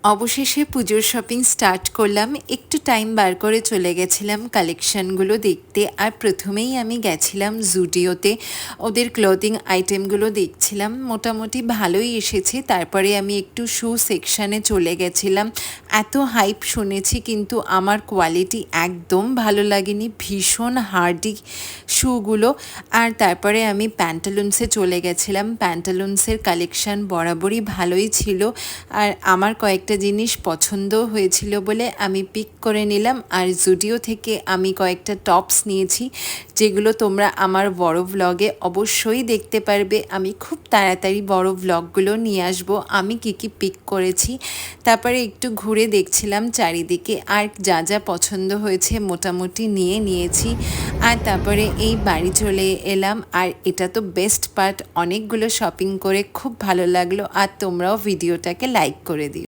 অবশেষে পুজোর shopping start করলাম। একটু টাইম বার করে চলে গেছিলাম কালেকশানগুলো দেখতে। আর প্রথমেই আমি গেছিলাম জুডিওতে, ওদের ক্লথিং আইটেমগুলো দেখছিলাম, মোটামুটি ভালোই এসেছে। তারপরে আমি একটু শু সেকশানে চলে গেছিলাম। এত হাইপ শুনেছি কিন্তু আমার কোয়ালিটি একদম ভালো লাগেনি, ভীষণ হার্ডি শুগুলো। আর তারপরে আমি প্যান্টালুন্সে চলে গেছিলাম। প্যান্টালুন্সের কালেকশান বরাবরই ভালোই ছিল, আর আমার কয়েকটা জিনিস পছন্দ হয়েছিল বলে আমি পিক করে নিলাম। আর জুডিও থেকে আমি কয়েকটা টপস নিয়েছি, যেগুলো তোমরা আমার বড় ভ্লগে অবশ্যই দেখতে পারবে। আমি খুব তাড়াতাড়ি বড় ভ্লগগুলো নিয়ে আসবো আমি কী কী পিক করেছি। তারপরে একটু ঘুরে দেখছিলাম চারিদিকে, আর যা যা পছন্দ হয়েছে মোটামুটি নিয়ে নিয়েছি। আর তারপরে এই বাড়ি চলে এলাম। আর এটা তো বেস্ট পার্ট, অনেকগুলো শপিং করে খুব ভালো লাগলো। আর তোমরাও ভিডিওটাকে লাইক করে দিও।